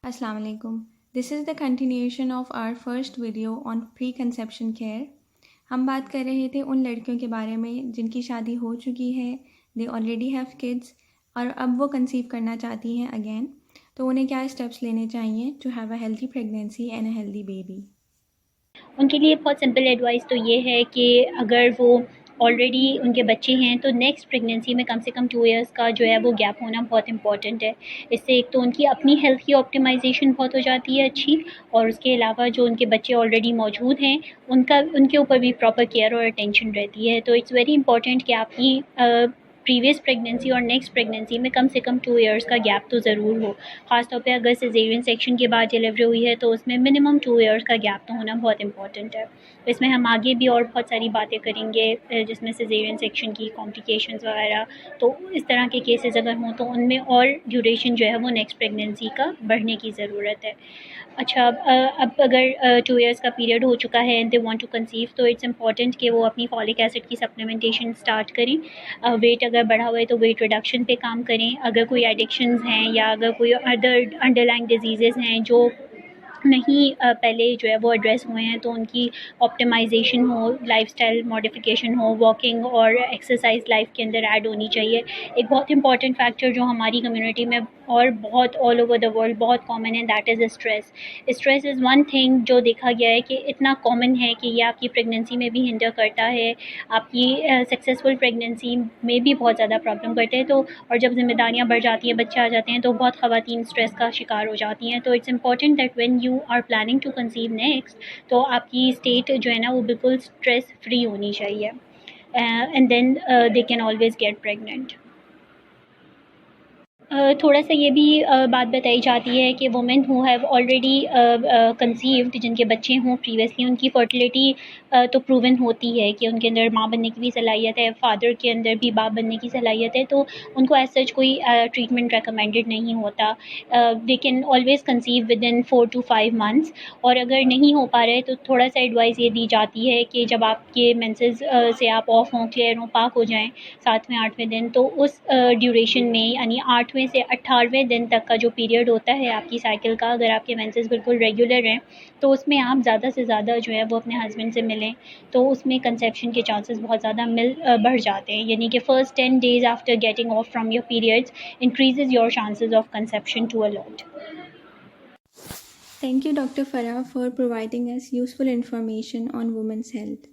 Assalamu alaikum. This is the continuation of our first video on pre-conception care. ہم بات کر رہے تھے ان لڑکیوں کے بارے میں جن کی شادی ہو چکی ہے، they already have kids، اور اب وہ کنسیو کرنا چاہتی ہیں اگین، تو انہیں کیا اسٹیپس لینے چاہیے to have a healthy pregnancy and a healthy baby۔ ان کے لیے بہت سمپل ایڈوائس تو یہ ہے کہ اگر وہ آلریڈی ان کے بچے ہیں تو نیکسٹ پریگنینسی میں کم سے کم 2 ایئرس کا جو ہے وہ گیپ ہونا بہت امپورٹنٹ ہے۔ اس سے ایک تو ان کی اپنی ہیلتھ کی آپٹیمائزیشن بہت ہو جاتی ہے اچھی، اور اس کے علاوہ جو ان کے بچے آلریڈی موجود ہیں ان کے اوپر بھی پراپر کیئر اور اٹینشن رہتی ہے۔ تو اٹس ویری امپورٹنٹ کہ آپ کی پریویس پریگنینسی اور نیکسٹ پریگنینسی میں کم سے کم 2 ایئرس کا گیپ تو ضرور ہو۔ خاص طور پہ اگر سیزیرین سیکشن کے بعد ڈلیوری ہوئی ہے تو اس میں منیمم 2 ایئرس کا گیپ تو ہونا بہت امپورٹنٹ ہے۔ اس میں ہم آگے بھی اور بہت ساری باتیں کریں گے جس میں سیزیرین سیکشن کی کمپلیکیشنز وغیرہ، تو اس طرح کے کیسز اگر ہوں تو ان میں اور ڈیوریشن جو ہے وہ نیکسٹ پریگنینسی کا بڑھنے کی ضرورت ہے۔ اچھا، اب اگر 2 ایئرس کا پیریڈ ہو چکا ہے and they want to conceive, تو اٹس امپورٹنٹ کہ وہ اپنی فولک ایسڈ کی سپلیمنٹیشن اسٹارٹ کریں۔ ویٹ اگر بڑھا ہوا ہے تو ویٹ ریڈکشن پہ کام کریں۔ اگر کوئی ایڈکشنز ہیں یا اگر کوئی ادر انڈر لائن ڈیزیزز ہیں جو نہیں پہلے جو ہے وہ ایڈریس ہوئے ہیں تو ان کی آپٹیمائزیشن ہو، لائف اسٹائل ماڈیفیکیشن ہو، واکنگ اور ایکسرسائز لائف کے اندر ایڈ ہونی چاہیے۔ ایک بہت امپورٹنٹ فیکٹر جو ہماری کمیونٹی میں اور بہت آل اوور دا ورلڈ بہت کامن ہے، that is stress. Stress is one thing جو دیکھا گیا ہے کہ اتنا کامن ہے کہ یہ آپ کی پریگنینسی میں بھی ہنڈر کرتا ہے، آپ کی سکسیزفل پریگنینسی میں بھی بہت زیادہ پرابلم کرتے ہیں۔ تو اور جب ذمہ داریاں بڑھ جاتی ہیں، بچے آ جاتے ہیں، تو بہت خواتین اسٹریس کا شکار ہو جاتی ہیں۔ تو it's important that when you are planning to conceive next, تو آپ کی اسٹیٹ جو ہے نا وہ بالکل اسٹریس فری ہونی چاہیے، and then they can always get pregnant. تھوڑا سا یہ بھی بات بتائی جاتی ہے کہ women who have already conceived, جن کے بچے ہوں پریویسلی، ان کی فرٹیلیٹی تو پروون ہوتی ہے کہ ان کے اندر ماں بننے کی بھی صلاحیت ہے، فادر کے اندر بھی باپ بننے کی صلاحیت ہے، تو ان کو ایز سچ کوئی ٹریٹمنٹ ریکمینڈڈ نہیں ہوتا۔ دے can always conceive with in 4 to 5 months، اور اگر نہیں ہو پا رہے تو تھوڑا سا ایڈوائس یہ دی جاتی ہے کہ جب آپ کے مینسز سے آپ آف ہوں، کلیئر ہوں، پاک ہو جائیں 7ویں 8ویں دن، تو اس ڈیوریشن میں یعنی 8ویں سے 18ویں دن تک کا جو پیریڈ ہوتا ہے آپ کی سائیکل کا، اگر آپ کے مینسز بالکل ریگولر ہیں تو اس میں آپ زیادہ سے زیادہ جو ہے وہ اپنے ہسبینڈ سے ملیں، تو اس میں کنسیپشن کے چانسز بہت زیادہ بڑھ جاتے ہیں۔ یعنی کہ first 10 days after getting off from your periods increases your chances of conception to a lot. Thank you Dr. Farah for providing us useful information on women's health۔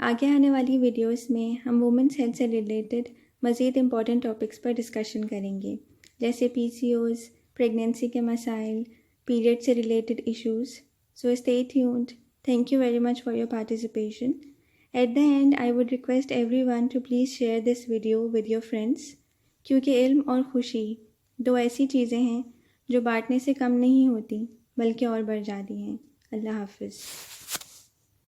آگے آنے والی ویڈیوز میں ہم وومنس ہیلتھ سے related مزید important topics پر discussion کریں گے، جیسے PCOS، پریگنینسی کے مسائل، پیریڈ سے related issues. So stay tuned. Thank you very much for your participation. At the end I would request everyone to please share this video with your friends, کیونکہ علم اور خوشی 2 ایسی چیزیں ہیں جو بانٹنے سے کم نہیں ہوتی بلکہ اور بڑھ جاتی ہیں۔ اللہ حافظ۔